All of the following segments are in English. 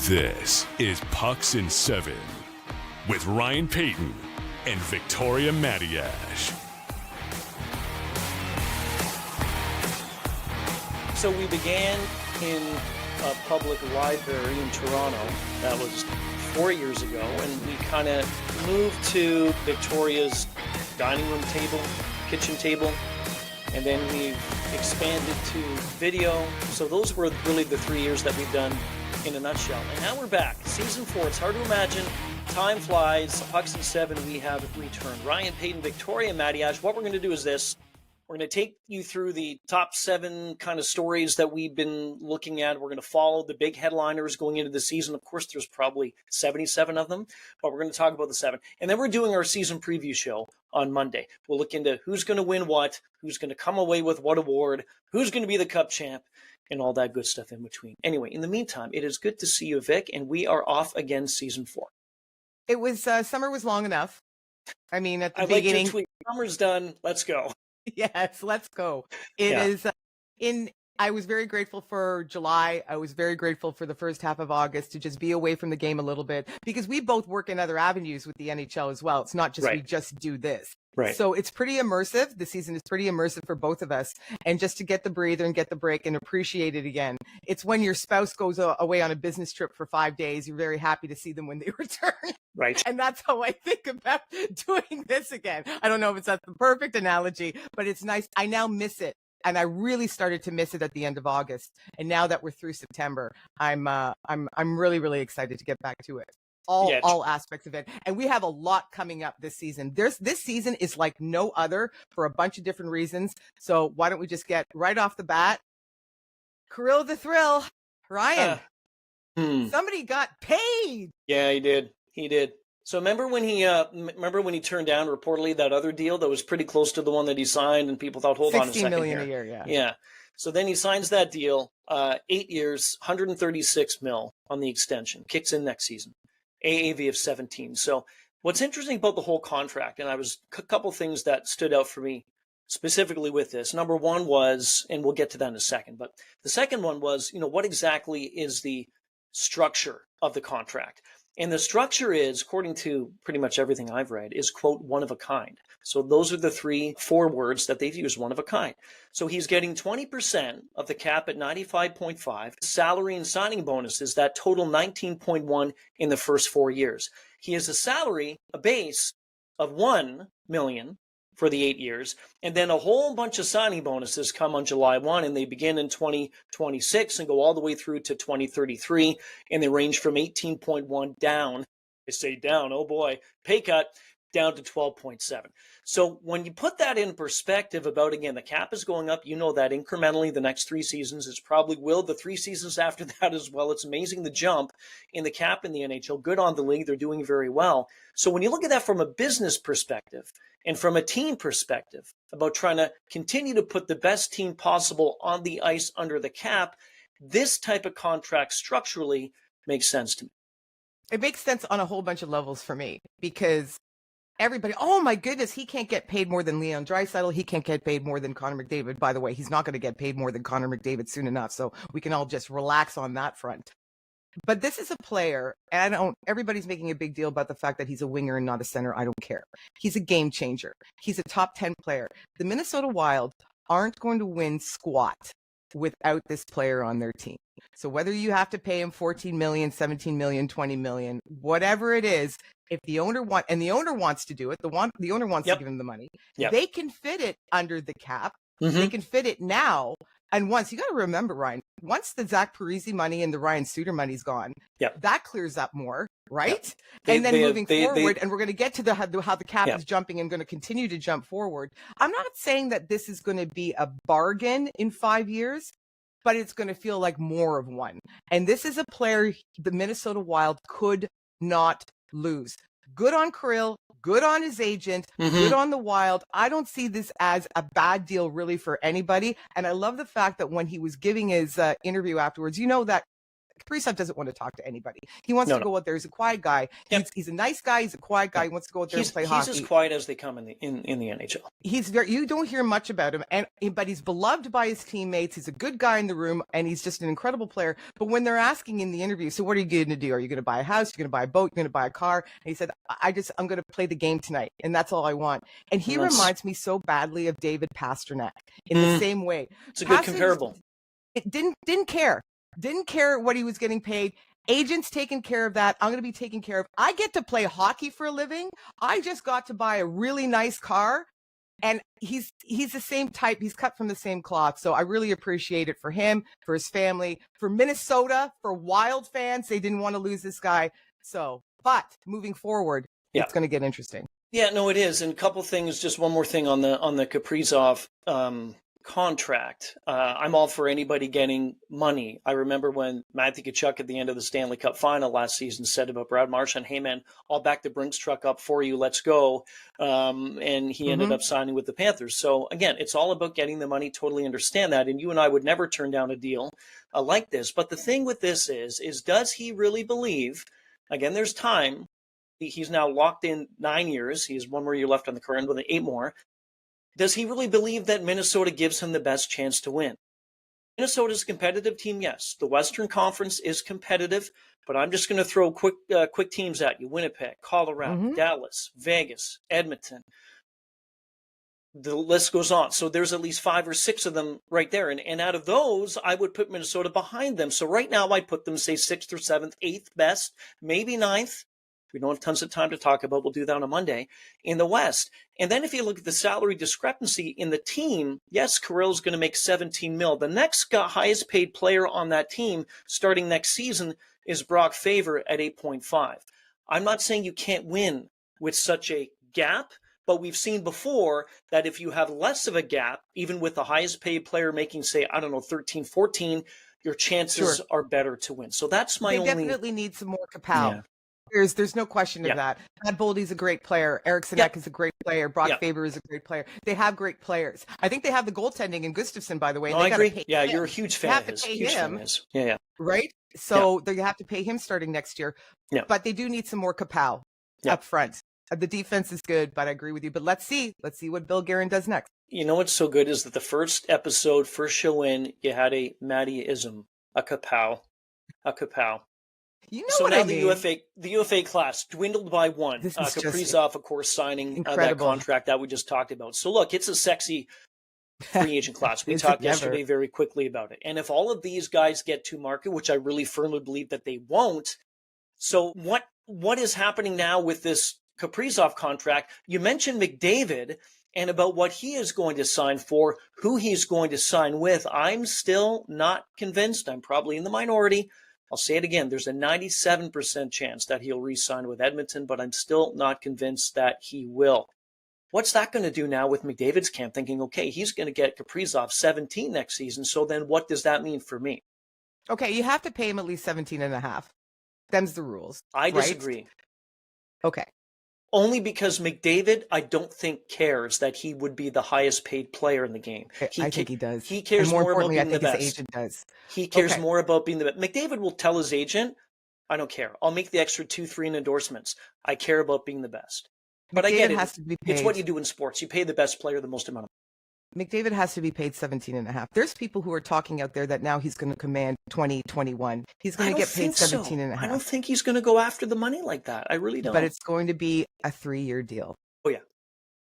This is Pucks in 7 with Ryan Paton and Victoria Matiash. So we began in a public library in Toronto. That was 4 years ago, and we kind of moved to Victoria's dining room table, kitchen table, and then we've expanded to video. So those were really the 3 years that we've done in a nutshell. And now we're back. Season 4. It's hard to imagine. Time flies. Pucks in 7, we have returned. Ryan Paton, Victoria Matiash. What we're going to do is this. We're going to take you through the top 7 kind of stories that we've been looking at. We're going to follow the big headliners going into the season. Of course, there's probably 77 of them, but we're going to talk about the 7. And then we're doing our season preview show on Monday. We'll look into who's going to win what, who's going to come away with what award, who's going to be the Cup champ, and all that good stuff in between. Anyway, in the meantime, it is good to see you, Vic, and we are off again season 4. It was, summer was long enough. I mean, at the I beginning. Like your tweet. Summer's done. Let's go. Yes, let's go. It is I was very grateful for July. I was very grateful for the first half of August to just be away from the game a little bit, because we both work in other avenues with the NHL as well. It's not just we just do this. Right. So it's pretty immersive. The season is pretty immersive for both of us. And just to get the breather and get the break and appreciate it again. It's when your spouse goes away on a business trip for 5 days, you're very happy to see them when they return. Right. And that's how I think about doing this again. I don't know if it's the perfect analogy, but it's nice. I now miss it. And I really started to miss it at the end of August. And now that we're through September, I'm really, really excited to get back to it. All aspects of it. And we have a lot coming up this season. This season is like no other for a bunch of different reasons. So why don't we just get right off the bat? Kirill the Thrill. Ryan. Somebody got paid. Yeah, he did. He did. So remember when he turned down reportedly that other deal that was pretty close to the one that he signed, and people thought, hold on a second, $16 million here. a year, yeah. Yeah. So then he signs that deal, 8 years, $136 million on the extension, kicks in next season, AAV of 17. So what's interesting about the whole contract, and a couple things that stood out for me specifically with this. Number one was, and we'll get to that in a second, but the second one was, what exactly is the structure of the contract? And the structure is, according to pretty much everything I've read, is, quote, one of a kind. So those are the 4 words that they've used, one of a kind. So he's getting 20% of the cap at 95.5, salary and signing bonuses that total 19.1 in the first 4 years. He has a base of $1 million for the 8 years, and then a whole bunch of signing bonuses come on July 1, and they begin in 2026 and go all the way through to 2033, and they range from 18.1 down, I say down, oh boy, pay cut, down to 12.7. So when you put that in perspective about, again, the cap is going up, that incrementally the next 3 seasons, it's probably will the 3 seasons after that as well. It's amazing the jump in the cap in the NHL. Good on the league. They're doing very well. So when you look at that from a business perspective and from a team perspective about trying to continue to put the best team possible on the ice under the cap, this type of contract structurally makes sense to me. It makes sense on a whole bunch of levels for me, because everybody, oh my goodness, he can't get paid more than Leon Draisaitl. He can't get paid more than Connor McDavid. By the way, he's not going to get paid more than Connor McDavid soon enough. So we can all just relax on that front. But this is a player, and everybody's making a big deal about the fact that he's a winger and not a center. I don't care. He's a game changer. He's a top 10 player. The Minnesota Wild aren't going to win squat without this player on their team. So whether you have to pay him 14 million, 17 million, 20 million, whatever it is, if the owner wants to do it, the owner wants to give him the money. They can fit it under the cap. They can fit it now. And once, you got to remember, Ryan, once the Zach Parise money and the Ryan Suter money's gone, that clears up more, right? And then moving forward, and we're going to get to how the cap is jumping and going to continue to jump forward. I'm not saying that this is going to be a bargain in 5 years, but it's going to feel like more of one. And this is a player the Minnesota Wild could not lose. Good on Kirill, good on his agent, good on the Wild. I don't see this as a bad deal really for anybody. And I love the fact that when he was giving his interview afterwards, that Kaprizov doesn't want to talk to anybody. He wants No, to go out there. He's a quiet guy. Yep. He's a nice guy. He's a quiet guy. He wants to go out there and play hockey. He's as quiet as they come in the NHL. You don't hear much about him, but he's beloved by his teammates. He's a good guy in the room, and he's just an incredible player. But when they're asking in the interview, so what are you going to do? Are you going to buy a house? You're going to buy a boat? You're going to buy a car? And he said, I'm going to play the game tonight, and that's all I want. And he reminds me so badly of David Pastrnak in the same way. It's a good comparable. It didn't care what he was getting paid. Agents taking care of that. I'm going to be taken care of. I get to play hockey for a living. I just got to buy a really nice car. And he's the same type. He's cut from the same cloth. So I really appreciate it for him, for his family, for Minnesota, for Wild fans. They didn't want to lose this guy. So, but moving forward, it's going to get interesting. Yeah, no, it is. And a couple things, just one more thing on the Kaprizov contract. I'm all for anybody getting money. I remember when Matiash Tkachuk at the end of the Stanley Cup final last season said about Brad Marchand, "Hey man, I'll back the Brinks truck up for you. Let's go." And he ended up signing with the Panthers. So again, it's all about getting the money. Totally understand that. And you and I would never turn down a deal like this. But the thing with this is does he really believe? Again, there's time. He's now locked in 9 years. He has one more year left on the current with 8 more. Does he really believe that Minnesota gives him the best chance to win? Minnesota's a competitive team, yes. The Western Conference is competitive, but I'm just going to throw quick teams at you. Winnipeg, Colorado, Dallas, Vegas, Edmonton. The list goes on. So there's at least 5 or 6 of them right there. And out of those, I would put Minnesota behind them. So right now, I'd put them, say, 6th or 7th, 8th best, maybe 9th. We don't have tons of time to talk about. We'll do that on a Monday in the West. And then if you look at the salary discrepancy in the team, yes, Carrillo's going to make $17 million. The next highest paid player on that team starting next season is Brock Faber at 8.5. I'm not saying you can't win with such a gap, but we've seen before that if you have less of a gap, even with the highest paid player making, say, 13, 14, your chances are better to win. So that's my only... They definitely need some more kapow. Yeah. There's no question of that. Matt Boldy's a great player. Eric Sinek is a great player. Brock Faber is a great player. They have great players. I think they have the goaltending in Gustafsson, by the way. No, I agree. Yeah, you're a huge fan of his. Huge fan of his. Yeah. Right? So they have to pay him starting next year. Yeah. But they do need some more kapow up front. The defense is good, but I agree with you. But let's see what Bill Guerin does next. You know what's so good is that the first show in, you had a Matty-ism, a kapow. You know so what now I mean? the UFA class dwindled by one. Kaprizov, of course, signing that contract that we just talked about. So look, it's a sexy free agent class. We talked yesterday very quickly about it. And if all of these guys get to market, which I really firmly believe that they won't, so what is happening now with this Kaprizov contract? You mentioned McDavid and about what he is going to sign for, who he's going to sign with. I'm still not convinced. I'm probably in the minority. I'll say it again. There's a 97% chance that he'll re-sign with Edmonton, but I'm still not convinced that he will. What's that going to do now with McDavid's camp? Thinking, okay, he's going to get Kaprizov 17 next season. So then what does that mean for me? Okay, you have to pay him at least 17.5. Them's the rules. I disagree. Right? Okay. Only because McDavid, I don't think cares that he would be the highest paid player in the game. I think he does. He cares more about being the best. His agent does. He cares more about being the best. McDavid will tell his agent, I don't care. I'll make the extra 2-3 in endorsements. I care about being the best. But McDavid I get it. Has to be paid. It's what you do in sports. You pay the best player the most amount of money. McDavid has to be paid 17.5. There's people who are talking out there that now he's going to command 20, 21. He's going to get paid 17.5. I don't think he's going to go after the money like that. I really don't. But it's going to be a 3-year deal. Oh, yeah.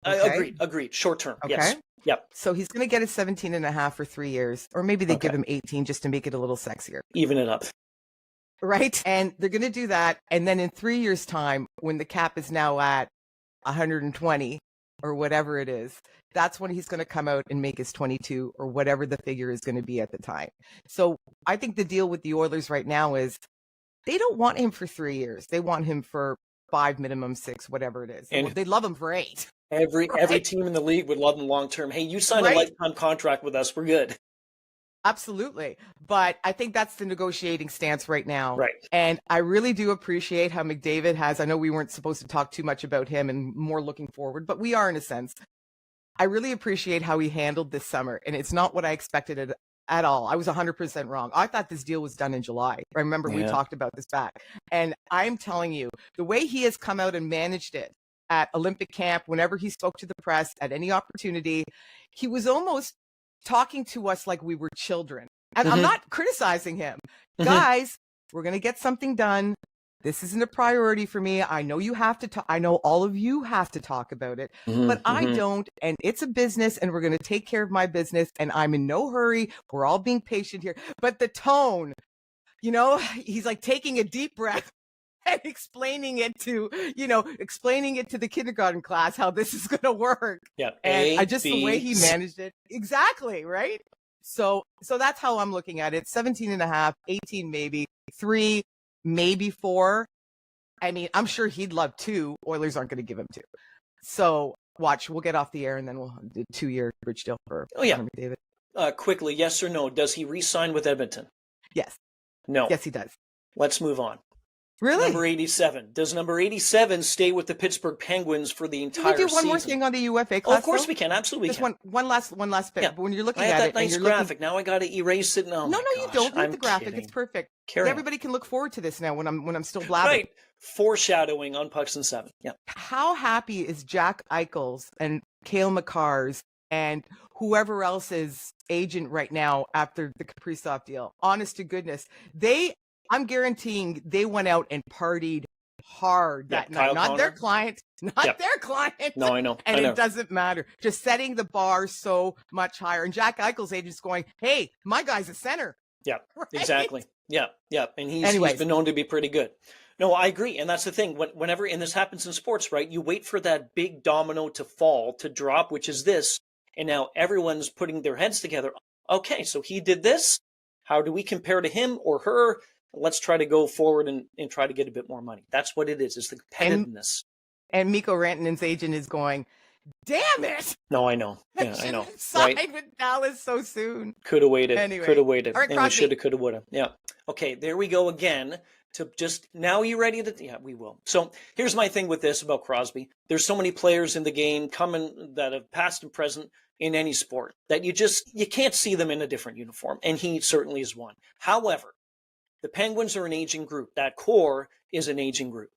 Okay. Agreed. Short term. Okay. Yes. Yep. So he's going to get a 17.5 for 3 years, or maybe they give him 18 just to make it a little sexier. Even it up. Right. And they're going to do that. And then in 3 years' time, when the cap is now at 120 or whatever it is, that's when he's going to come out and make his 22 or whatever the figure is going to be at the time. So I think the deal with the Oilers right now is they don't want him for 3 years. They want him for 5, minimum 6, whatever it is. And they love him for 8. Every team in the league would love him long term. Hey, you sign a lifetime contract with us. We're good. Absolutely. But I think that's the negotiating stance right now. Right. And I really do appreciate how McDavid has, I know we weren't supposed to talk too much about him and more looking forward, but we are in a sense. I really appreciate how he handled this summer. And it's not what I expected at all. I was 100% wrong. I thought this deal was done in July. I remember we talked about this back. And I'm telling you, the way he has come out and managed it at Olympic camp, whenever he spoke to the press at any opportunity, he was almost talking to us like we were children. And I'm not criticizing him. Guys, we're going to get something done. This isn't a priority for me. I know you have to talk. I know all of you have to talk about it, but I don't. And it's a business and we're going to take care of my business. And I'm in no hurry. We're all being patient here. But the tone, you know, he's like taking a deep breath and explaining it to the kindergarten class, how this is going to work. Yeah. And the way he managed it. Exactly. Right. So that's how I'm looking at it. 17 and a half, 18, maybe 3. Maybe 4. I mean, I'm sure he'd love 2. Oilers aren't going to give him 2. So watch, we'll get off the air and then we'll do 2-year bridge deal for McDavid. Quickly, yes or no? Does he re-sign with Edmonton? Yes. No. Yes, he does. Let's move on. Really? Number 87. Does number 87 stay with the Pittsburgh Penguins for the entire season? Can we do one more thing on the UFA class? Of course we can. Absolutely. Just one last bit. Yeah. But when you're looking I at had that it, nice graphic. Now I got to erase it. No, you don't. Read the graphic. Kidding. It's perfect. Carry Everybody can look forward to this now when I'm still blabbing. Right. Foreshadowing on Pucks and 7. Yeah. How happy is Jack Eichels and Cale Makar's and whoever else's agent right now after the Kaprizov deal? Honest to goodness, I'm guaranteeing they went out and partied hard that night. Not their client. Their client. No, I know. And it doesn't matter. Just setting the bar so much higher. And Jack Eichel's agent's going, hey, my guy's a center. Yeah, right? exactly. Yeah. And he's been known to be pretty good. No, I agree. And that's the thing. Whenever, and this happens in sports, right? You wait for that big domino to fall, to drop, which is this. And now everyone's putting their heads together. Okay, so he did this. How do we compare to him or her? Let's try to go forward and try to get a bit more money. That's what it is. It's the competitiveness. And Mikko Rantanen's agent is going, damn it. No, I know. Yeah, I know. Signed with Dallas so soon. Could have waited. Anyway. Could have waited. All right, and we should have, could have, would have. Yeah. Okay, there we go again. To just, now you ready to, yeah, we will. So here's my thing with this about Crosby. There's so many players in the game coming that have past and present in any sport that you can't see them in a different uniform. And he certainly is one. However, the Penguins are an aging group. That core is an aging group.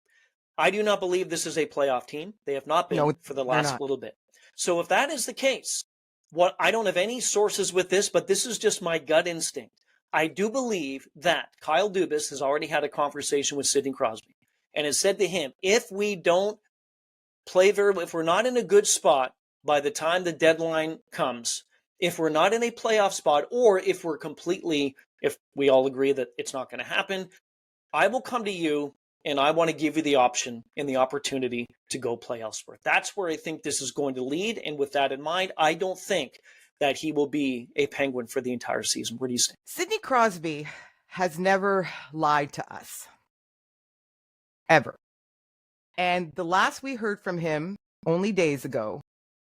I do not believe this is a playoff team. They have not been for the last little bit. So if that is the case, I don't have any sources with this, but this is just my gut instinct. I do believe that Kyle Dubas has already had a conversation with Sidney Crosby and has said to him, if we don't play if we're not in a good spot by the time the deadline comes, if we're not in a playoff spot, or if we all agree that it's not going to happen, I will come to you and I want to give you the option and the opportunity to go play elsewhere. That's where I think this is going to lead. And with that in mind, I don't think that he will be a Penguin for the entire season. Where do you stand? Sidney Crosby has never lied to us. Ever. And the last we heard from him only days ago,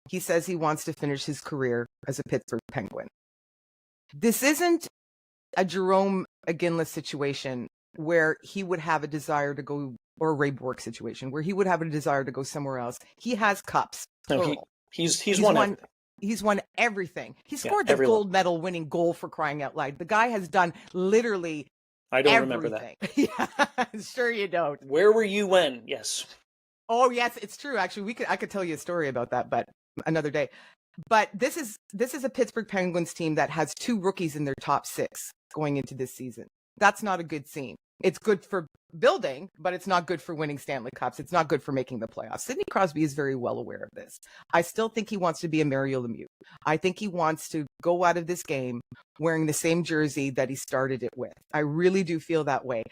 he says he wants to finish his career as a Pittsburgh Penguin. This isn't a Jerome Iginla situation where he would have a desire to go, or a Ray Bork situation where he would have a desire to go somewhere else. He has cups. No, he's won everything. He's won everything. He scored the gold medal winning goal, for crying out loud. The guy has done literally I don't everything. remember that. Yeah, sure you don't. Where were you when? Yes. Oh, yes, it's true. Actually, I could tell you a story about that, but another day. But this is a Pittsburgh Penguins team that has 2 rookies in their top 6 going into this season. That's not a good scene. It's good for building, but it's not good for winning Stanley Cups. It's not good for making the playoffs. Sidney Crosby is very well aware of this. I still think he wants to be a Mario Lemieux. I think he wants to go out of this game wearing the same jersey that he started it with. I really do feel that way.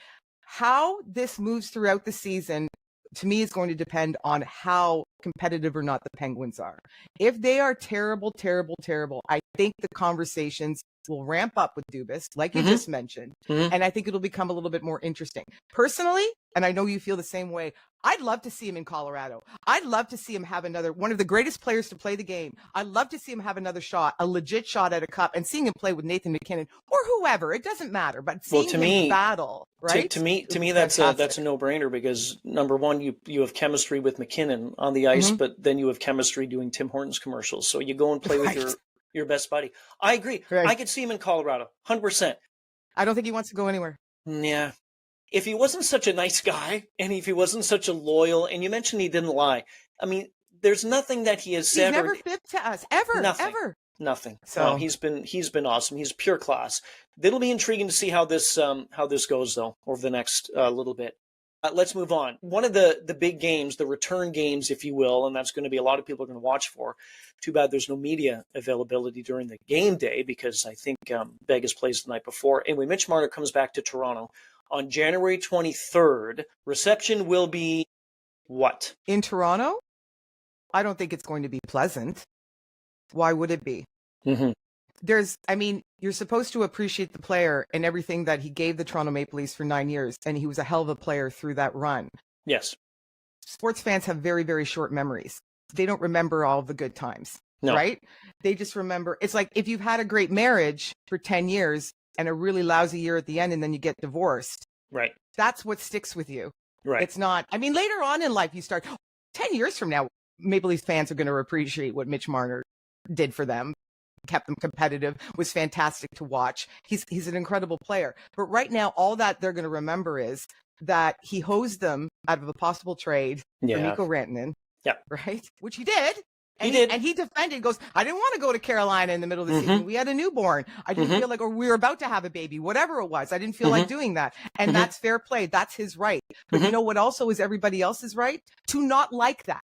How this moves throughout the season, to me, is going to depend on how competitive or not the Penguins are. If they are terrible, terrible, terrible, I think the conversations will ramp up with Dubas, like you just mentioned, and I think it'll become a little bit more interesting. Personally, and I know you feel the same way, I'd love to see him in Colorado. I'd love to see him have one of the greatest players to play the game. I'd love to see him have another shot, a legit shot at a cup, and seeing him play with Nathan McKinnon or whoever. It doesn't matter, but seeing him battle, right? To me, that's a no-brainer, because number one, you have chemistry with McKinnon on the ice, but then you have chemistry doing Tim Hortons commercials. So you go and play with your best buddy. I agree. Right. I could see him in Colorado, 100%. I don't think he wants to go anywhere. Yeah. If he wasn't such a nice guy, and if he wasn't such a loyal, and you mentioned he didn't lie. I mean, there's nothing that he has He's said. never fibbed to us, ever, Nothing. ever. Nothing. So No, he's been awesome. He's pure class. It'll be intriguing to see how this goes though over the next little bit. Let's move on. One of the big games, the return games, if you will, and that's going to be a lot of people are going to watch for. Too bad there's no media availability during the game day because I think Vegas plays the night before. Anyway, Mitch Marner comes back to Toronto on January 23rd. Reception will be what? In Toronto? I don't think it's going to be pleasant. Why would it be? Mm-hmm. You're supposed to appreciate the player and everything that he gave the Toronto Maple Leafs for 9 years, and he was a hell of a player through that run. Yes. Sports fans have very, very short memories. They don't remember all the good times, No. right? They just remember, it's like if you've had a great marriage for 10 years and a really lousy year at the end, and then you get divorced. Right. That's what sticks with you. Right. It's not, later on in life, you start, 10 years from now, Maple Leafs fans are going to appreciate what Mitch Marner did for them, kept them competitive, was fantastic to watch. He's an incredible player. But right now, all that they're going to remember is that he hosed them out of a possible trade for Mikko Rantanen. Yeah. Right? Which he did. And he defended, goes, I didn't want to go to Carolina in the middle of the season. We had a newborn. I didn't feel like, or we were about to have a baby, whatever it was. I didn't feel like doing that. And that's fair play. That's his right. But you know what also is everybody else's right? To not like that.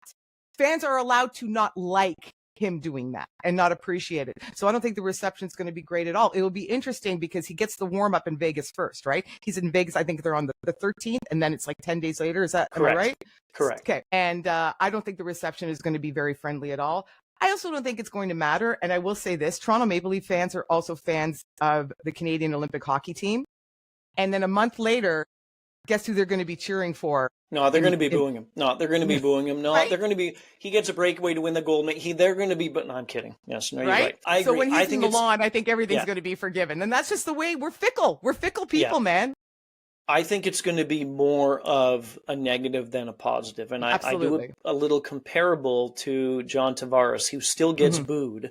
Fans are allowed to not like him doing that and not appreciate it. So I don't think the reception is going to be great at all. It will be interesting because he gets the warm up in Vegas first, right? He's in Vegas. I think they're on the 13th, and then it's like 10 days later. Is that correct? Am I right? Correct. Okay. And I don't think the reception is going to be very friendly at all. I also don't think it's going to matter. And I will say this, Toronto Maple Leaf fans are also fans of the Canadian Olympic hockey team. And then a month later, guess who they're going to be cheering for? No, they're going to be booing him. No, they're going to be booing him. No, right? They're going to be. He gets a breakaway to win the gold. They're going to be. But no, I'm kidding. Yes, no, you're right. I agree. So when he's in Milan, I think everything's going to be forgiven, and that's just the way we're fickle. We're fickle people, man. I think it's going to be more of a negative than a positive, and I do it a little comparable to John Tavares, who still gets booed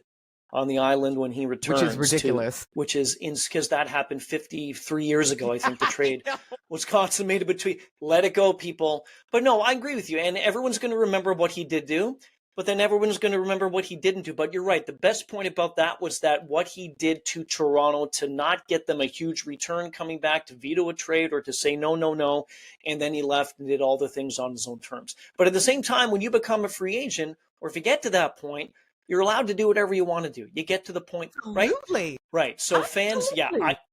on the island when he returns. Which is ridiculous. Which is because that happened 53 years ago, I think the trade was consummated between. Let it go, people. But no, I agree with you. And everyone's going to remember what he did do, but then everyone's going to remember what he didn't do. But you're right. The best point about that was that what he did to Toronto to not get them a huge return coming back, to veto a trade or to say no, and then he left and did all the things on his own terms. But at the same time, when you become a free agent, or if you get to that point, you're allowed to do whatever you want to do. You get to the point, right? Absolutely. Right. So fans,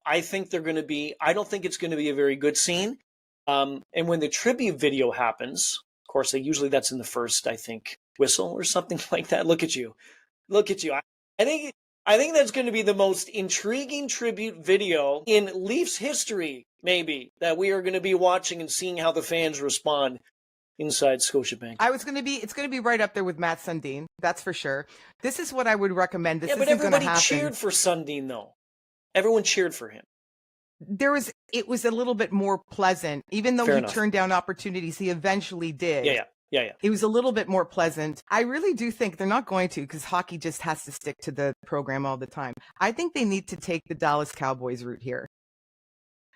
I think they're going to be, I don't think it's going to be a very good scene. And when the tribute video happens, of course, usually that's in the first, I think, whistle or something like that. Look at you. I think that's going to be the most intriguing tribute video in Leafs history, maybe, that we are going to be watching and seeing how the fans respond inside Scotiabank. It's going to be right up there with Matt Sundin. That's for sure. This is what I would recommend. This but everybody cheered for Sundin, though. Everyone cheered for him. It was a little bit more pleasant, even though he turned down opportunities. He eventually did. Yeah. It was a little bit more pleasant. I really do think they're not going to, because hockey just has to stick to the program all the time. I think they need to take the Dallas Cowboys route here.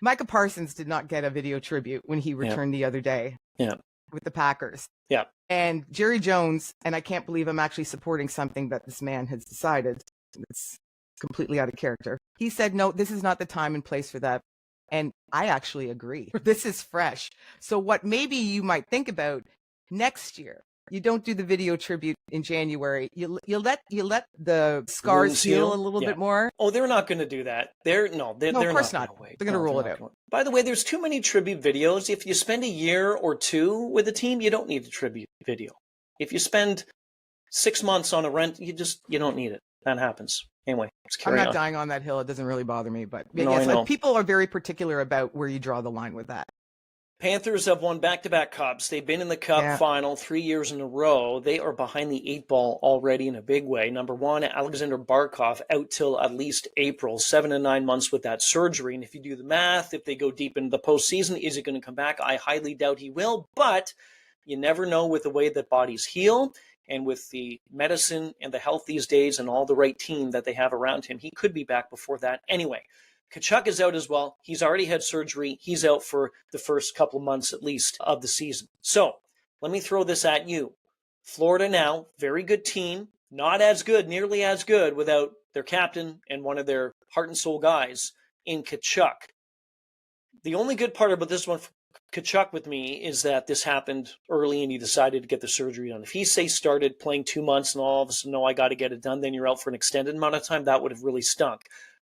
Micah Parsons did not get a video tribute when he returned the other day. Yeah. With the Packers. Yeah. And Jerry Jones, and I can't believe I'm actually supporting something that this man has decided. It's completely out of character. He said, no, this is not the time and place for that. And I actually agree. This is fresh. So what maybe you might think about next year, you don't do the video tribute in January. You let the scars heal a little bit more. Oh, they're not going to do that. They're of course not. They're going to roll it out. By the way, there's too many tribute videos. If you spend a year or two with a team, you don't need a tribute video. If you spend 6 months on a rent, you don't need it. That happens. Anyway, I'm not dying on that hill. It doesn't really bother me, but people are very particular about where you draw the line with that. Panthers have won back-to-back cups. They've been in the cup final 3 years in a row. They are behind the 8 ball already in a big way. Number one, Alexander Barkov out till at least April, 7 to 9 months with that surgery. And if you do the math, if they go deep into the postseason, is he going to come back? I highly doubt he will, but you never know with the way that bodies heal. And with the medicine and the health these days and all the right team that they have around him, he could be back before that. Anyway, Tkachuk is out as well. He's already had surgery. He's out for the first couple months at least of the season. So let me throw this at you. Florida now, very good team. Not as good, nearly as good without their captain and one of their heart and soul guys in Tkachuk. The only good part about this one for Tkachuk with me is that this happened early and he decided to get the surgery done. If he, say, started playing 2 months and all of a sudden, no, I got to get it done, then you're out for an extended amount of time, that would have really stunk.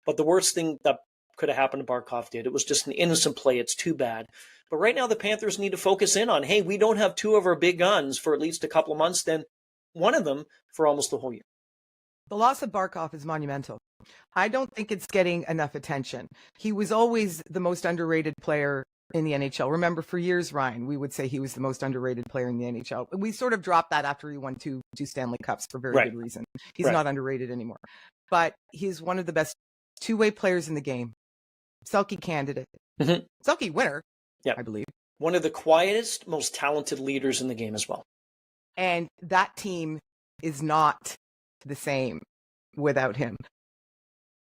But the worst thing that could have happened to Barkov did. It was just an innocent play. It's too bad. But right now the Panthers need to focus in on, hey, we don't have two of our big guns for at least a couple of months, then one of them for almost the whole year. The loss of Barkov is monumental. I don't think it's getting enough attention. He was always the most underrated player in the NHL. Remember, for years, Ryan, we would say he was the most underrated player in the NHL. We sort of dropped that after he won two Stanley Cups for very good reason. He's not underrated anymore. But he's one of the best two-way players in the game. Selke candidate. Mm-hmm. Selke winner, I believe. One of the quietest, most talented leaders in the game as well. And that team is not the same without him.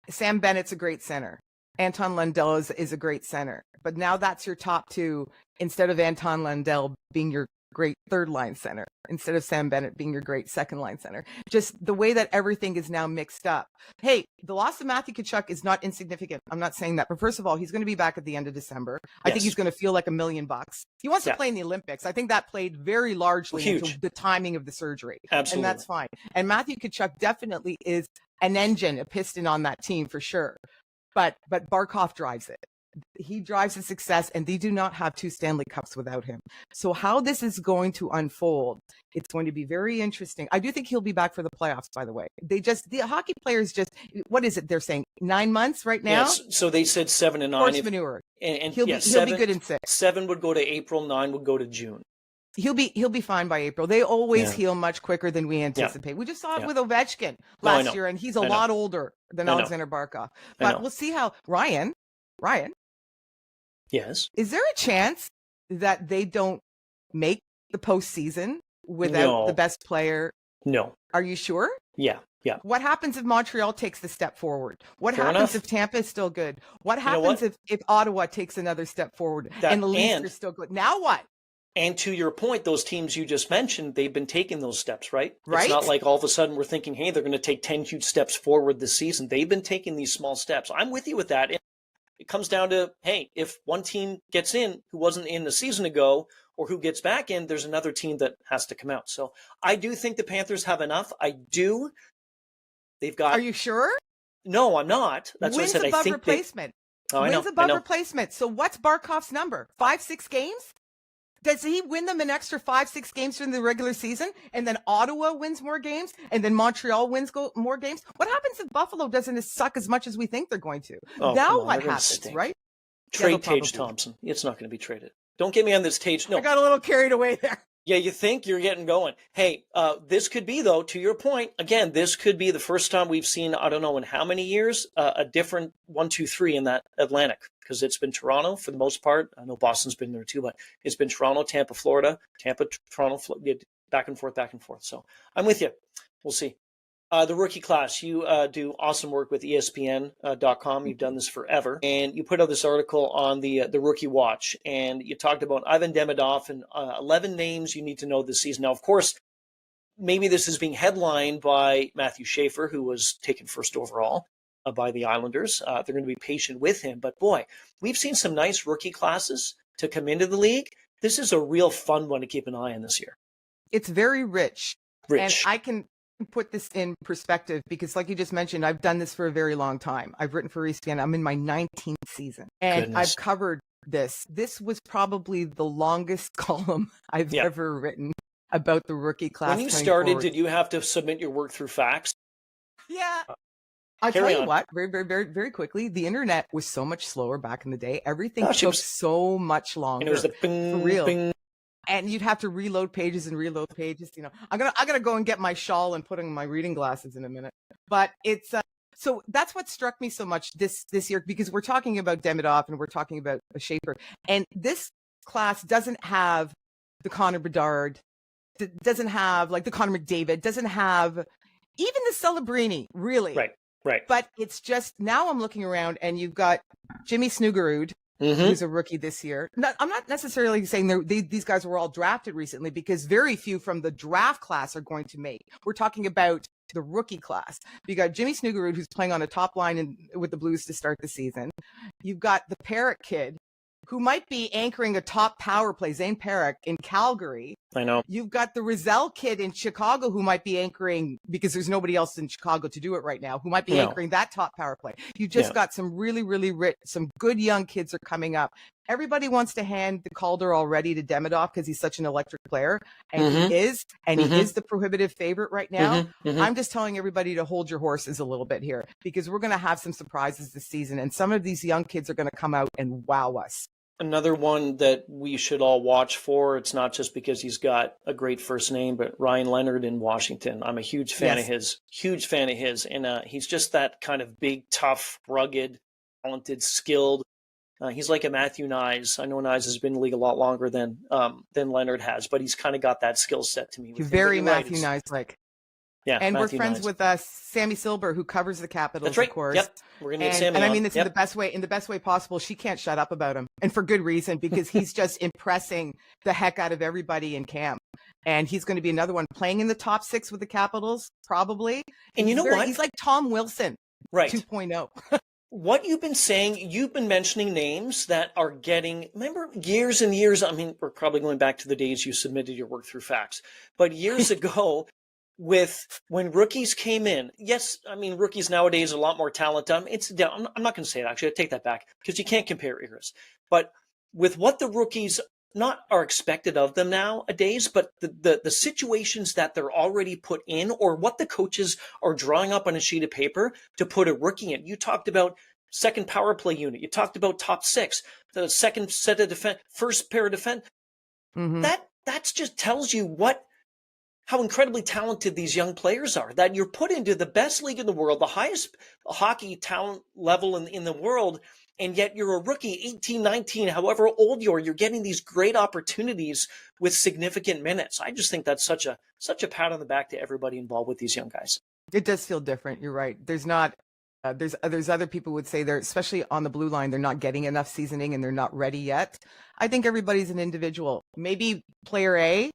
Sam Bennett's a great center. Anton Lundell is a great center. But now that's your top two instead of Anton Lundell being your great third-line center, instead of Sam Bennett being your great second-line center. Just the way that everything is now mixed up. Hey, the loss of Matthew Tkachuk is not insignificant. I'm not saying that. But first of all, he's going to be back at the end of December. I think he's going to feel like $1 million. He wants to play in the Olympics. I think that played very largely into the timing of the surgery. Absolutely. And that's fine. And Matthew Tkachuk definitely is an engine, a piston on that team for sure. But Barkov drives it. He drives the success, and they do not have two Stanley Cups without him. So how this is going to unfold, it's going to be very interesting. I do think he'll be back for the playoffs, by the way. The hockey players what is it they're saying? 9 months right now? Yes. So they said 7 and 9. Horse manure. And he'll be good in 6. 7 would go to April, 9 would go to June. He'll be fine by April. They always heal much quicker than we anticipate. We just saw it with Ovechkin last year, and he's a lot older than Alexander Barkov. But we'll see how Ryan. Yes. Is there a chance that they don't make the postseason without the best player? No. Are you sure? Yeah. What happens if Montreal takes the step forward? What happens if Tampa is still good? What happens if Ottawa takes another step forward and the Leafs are still good? Now what? And to your point, those teams you just mentioned, they've been taking those steps, right? Right. It's not like all of a sudden we're thinking, hey, they're going to take 10 huge steps forward this season. They've been taking these small steps. I'm with you with that. It comes down to, hey, if one team gets in who wasn't in a season ago or who gets back in, there's another team that has to come out. So I do think the Panthers have enough. I do. They've got. Are you sure? No, I'm not. That's Wins what I said. above I think replacement. Wins above replacement. So what's Barkov's number? 5-6 games? Does he win them an extra 5-6 games during the regular season, and then Ottawa wins more games, and then Montreal wins more games? What happens if Buffalo doesn't suck as much as we think they're going to? Now what happens, right? Trade Tage Thompson. It's not going to be traded. Don't get me on this Tage. No, I got a little carried away there. Yeah, you think you're getting going. Hey, this could be, though, to your point, again, this could be the first time we've seen, I don't know in how many years, a different 1-2-3 in that Atlantic, because it's been Toronto for the most part. I know Boston's been there too, but it's been Toronto, Tampa, Florida, Tampa, Toronto, back and forth. So I'm with you. We'll see. The rookie class, you do awesome work with ESPN.com. You've done this forever. And you put out this article on the rookie watch. And you talked about Ivan Demidov and 11 names you need to know this season. Now, of course, maybe this is being headlined by Matthew Schaefer, who was taken first overall by the Islanders. They're going to be patient with him. But boy, we've seen some nice rookie classes to come into the league. This is a real fun one to keep an eye on this year. It's very rich. And I can put this in perspective because, like you just mentioned, I've done this for a very long time. I've written for ESPN. I'm in my 19th season, and I've covered this. This was probably the longest column I've ever written about the rookie class. When you started, did you have to submit your work through fax? Yeah. I'll tell you what, very, very, very, very quickly, the internet was so much slower back in the day. Everything took so much longer. And it was the bing, for real. Bing. And you'd have to reload pages. You know, I'm gonna go and get my shawl and put on my reading glasses in a minute. But it's so that's what struck me so much this year, because we're talking about Demidov and we're talking about Schaefer, and this class doesn't have the Connor Bedard doesn't have like the Connor McDavid, doesn't have even the Celebrini, really. Right. But it's just, now I'm looking around and you've got Jimmy Snuggerud, who's a rookie this year. I'm not necessarily saying these guys were all drafted recently, because very few from the draft class are going to make. We're talking about the rookie class. You got Jimmy Snuggerud, who's playing on a top line with the Blues to start the season. You've got the Parrott kid, who might be anchoring a top power play, Zane Parrott in Calgary. I know. You've got the Rizal kid in Chicago, who might be anchoring, because there's nobody else in Chicago to do it right now, who might be anchoring that top power play. You just got some really, really rich, some good young kids are coming up. Everybody wants to hand the Calder already to Demidov because he's such an electric player, and he is the prohibitive favorite right now. I'm just telling everybody to hold your horses a little bit here, because we're going to have some surprises this season, and some of these young kids are going to come out and wow us. Another one that we should all watch for, it's not just because he's got a great first name, but Ryan Leonard in Washington. I'm a huge fan of his. And he's just that kind of big, tough, rugged, talented, skilled. He's like a Matthew Nyes. I know Nyes has been in the league a lot longer than Leonard has, but he's kind of got that skill set to me. He's very Matthew Nyes-like. Yeah, and Matthew we're friends Nyes. with Sammy Silber, who covers the Capitals, That's right. of course. Yep. We're gonna get Sammy and I on. mean this in the best way possible. She can't shut up about him, and for good reason, because he's just impressing the heck out of everybody in camp. And he's going to be another one playing in the top 6 with the Capitals, probably. And you know what? He's like Tom Wilson, right? 2.0. What you've been saying, you've been mentioning names that are getting, remember years and years, I mean, we're probably going back to the days you submitted your work through fax, but years ago, when rookies came in, yes, I mean, rookies nowadays are a lot more talented. I'm not going to say it, actually. I take that back, because you can't compare eras. But with what the rookies not are expected of them nowadays, but the situations that they're already put in, or what the coaches are drawing up on a sheet of paper to put a rookie in. You talked about second power play unit. You talked about top 6, the second set of defense, first pair of defense. That just tells you how incredibly talented these young players are, that you're put into the best league in the world, the highest hockey talent level in the world, and yet you're a rookie, 18, 19, however old you're getting these great opportunities with significant minutes. I just think that's such a pat on the back to everybody involved with these young guys. It does feel different. You're right. There's not, there's other people would say they're, especially on the blue line, they're not getting enough seasoning and they're not ready yet. I think everybody's an individual. Maybe player A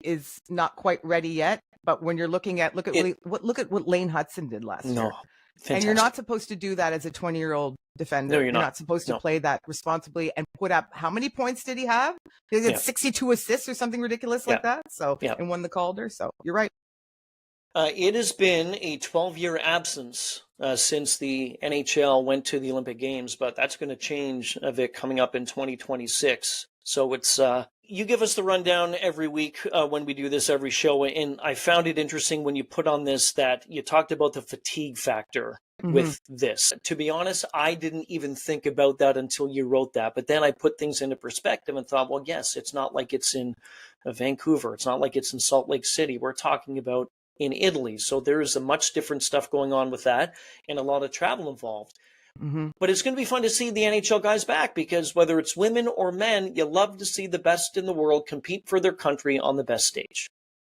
is not quite ready yet, but when you're look at what Lane Hudson did last year. Fantastic. And you're not supposed to do that as a 20-year-old defender. No, you're not supposed to play that responsibly and put up, how many points did he have? He had 62 assists or something ridiculous like that. So and won the Calder. So you're right. It has been a 12-year absence since the NHL went to the Olympic Games, but that's going to change, Vic, coming up in 2026. So it's you give us the rundown every week when we do this every show, and I found it interesting when you put on this that you talked about the fatigue factor with this. To be honest, I didn't even think about that until you wrote that, but then I put things into perspective and thought, well, yes, it's not like it's in Vancouver. It's not like it's in Salt Lake City. We're talking about in Italy. So there's a much different stuff going on with that and a lot of travel involved. But it's going to be fun to see the NHL guys back, because whether it's women or men, you love to see the best in the world compete for their country on the best stage.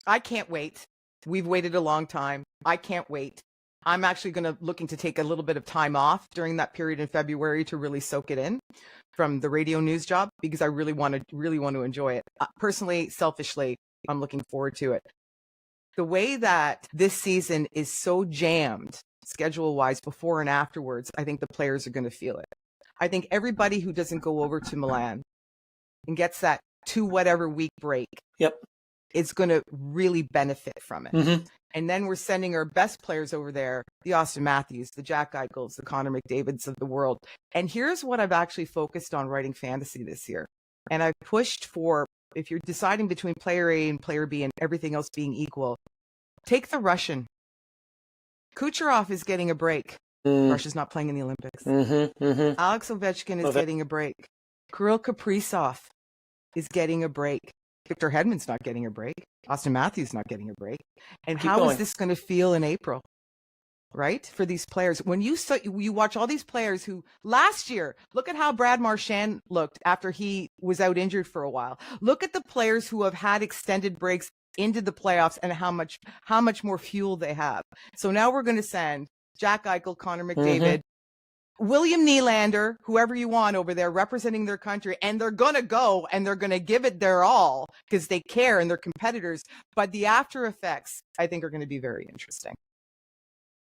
I can't wait. We've waited a long time. I can't wait. I'm actually looking to take a little bit of time off during that period in February to really soak it in from the radio news job, because I really want to enjoy it. Personally, selfishly, I'm looking forward to it. The way that this season is so jammed schedule-wise before and afterwards, I think the players are going to feel it. I think everybody who doesn't go over to Milan and gets that 2-whatever-week break is going to really benefit from it. And then we're sending our best players over there, the Austin Matthews, the Jack Eichels, the Connor McDavids of the world. And here's what I've actually focused on writing fantasy this year. And I've pushed for, if you're deciding between player A and player B and everything else being equal, take the Russian. Kucherov is getting a break. Russia's not playing in the Olympics. Alex Ovechkin is getting a break. Kirill Kaprizov is getting a break. Victor Hedman's not getting a break. Austin Matthews not getting a break. And how is this going to feel in April? Right? For these players. When you watch all these players who last year, look at how Brad Marchand looked after he was out injured for a while. Look at the players who have had extended breaks into the playoffs and how much more fuel they have. So now we're going to send Jack Eichel, Connor McDavid, William Nylander, whoever you want over there representing their country, and they're going to go and they're going to give it their all because they care and they're competitors. But the after effects, I think, are going to be very interesting.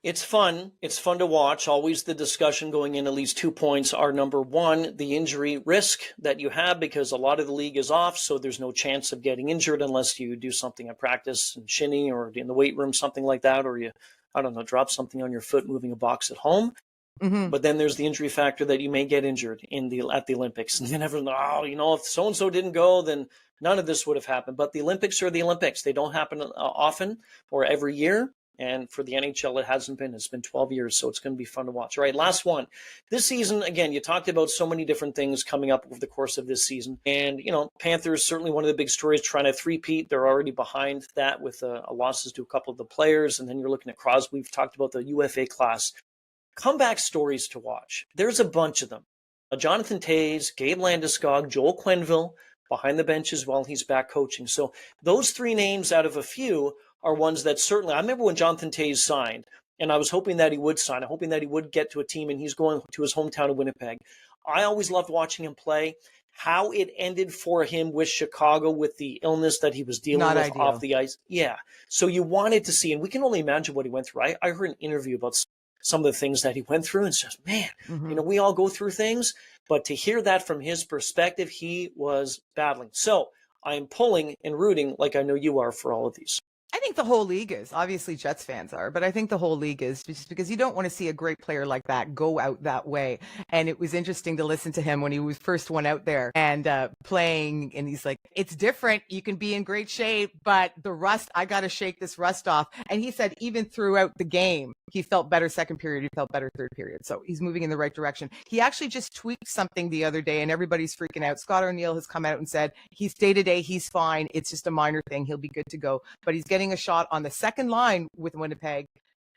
It's fun. It's fun to watch. Always the discussion going in, at least 2 points are number one, the injury risk that you have because a lot of the league is off. So there's no chance of getting injured unless you do something at practice and shinny or in the weight room, something like that. Or you, I don't know, drop something on your foot, moving a box at home. But then there's the injury factor that you may get injured at the Olympics. And then everyone, if so-and-so didn't go, then none of this would have happened. But the Olympics are the Olympics. They don't happen often or every year. And for the NHL, it hasn't been. It's been 12 years, so it's going to be fun to watch. All right, last one. This season, again, you talked about so many different things coming up over the course of this season. And, Panthers, certainly one of the big stories, trying to three-peat. They're already behind that with losses to a couple of the players. And then you're looking at Crosby. We've talked about the UFA class. Comeback stories to watch. There's a bunch of them. Jonathan Toews, Gabe Landeskog, Joel Quenneville behind the benches while he's back coaching. So those three names out of a few are ones that certainly, I remember when Jonathan Toews signed, and I was hoping that he would sign, hoping that he would get to a team, and he's going to his hometown of Winnipeg. I always loved watching him play. How it ended for him with Chicago with the illness that he was dealing with off the ice. Yeah. So you wanted to see, and we can only imagine what he went through. I heard an interview about some of the things that he went through, and it's just, man, we all go through things, but to hear that from his perspective, he was battling. So I'm pulling and rooting like I know you are for all of these. I think the whole league is. Obviously, Jets fans are, but I think the whole league is, just because you don't want to see a great player like that go out that way. And it was interesting to listen to him when he was first one out there and playing, and he's like, it's different. You can be in great shape, but the rust, I got to shake this rust off. And he said even throughout the game, he felt better second period, he felt better third period. So he's moving in the right direction. He actually just tweaked something the other day, and everybody's freaking out. Scott O'Neill has come out and said he's day-to-day, he's fine. It's just a minor thing. He'll be good to go. But he's getting a shot on the second line with Winnipeg.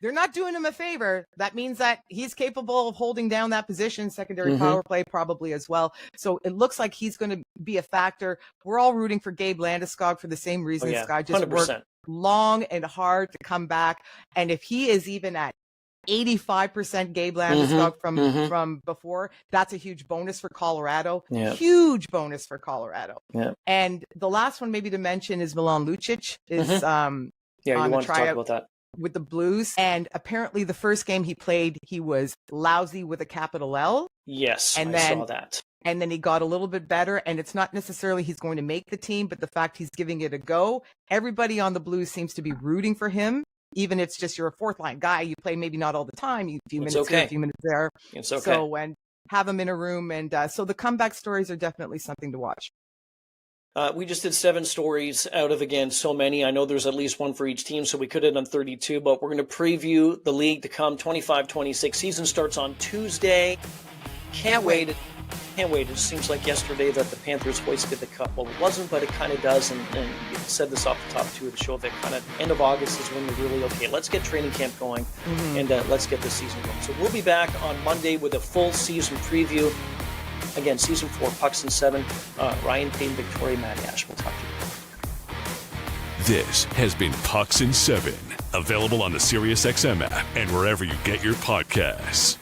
They're not doing him a favor. That means that he's capable of holding down that position, secondary power play probably as well. So it looks like he's going to be a factor. We're all rooting for Gabe Landeskog for the same reason. This guy just 100%. Worked long and hard to come back. And if he is even at 85% Gabe Landeskog from before, that's a huge bonus for Colorado. Huge bonus for Colorado. And the last one maybe to mention is Milan Lucic is you want to talk about that with the Blues. And apparently the first game he played, he was lousy with a capital L. Yes, and I saw that. And then he got a little bit better, and it's not necessarily he's going to make the team, but the fact he's giving it a go. Everybody on the Blues seems to be rooting for him. Even if it's just you're a fourth line guy, you play maybe not all the time, a few minutes here, a few minutes there. It's okay. So, and have him in a room. And so the comeback stories are definitely something to watch. We just did 7 stories out of, again, so many. I know there's at least one for each team, so we could have done 32, but we're going to preview the league to come, 25-26. Season starts on Tuesday. Can't wait. Can't wait. It seems like yesterday that the Panthers hoisted the cup. Well, it wasn't, but it kind of does. And you said this off the top 2 of the show, that kind of end of August is when you're really, okay, let's get training camp going and let's get the season going. So we'll be back on Monday with a full season preview. Again, season 4, Pucks and 7. Ryan Paton, Victoria Matiash. We'll talk to you. This has been Pucks and 7, available on the SiriusXM app and wherever you get your podcasts.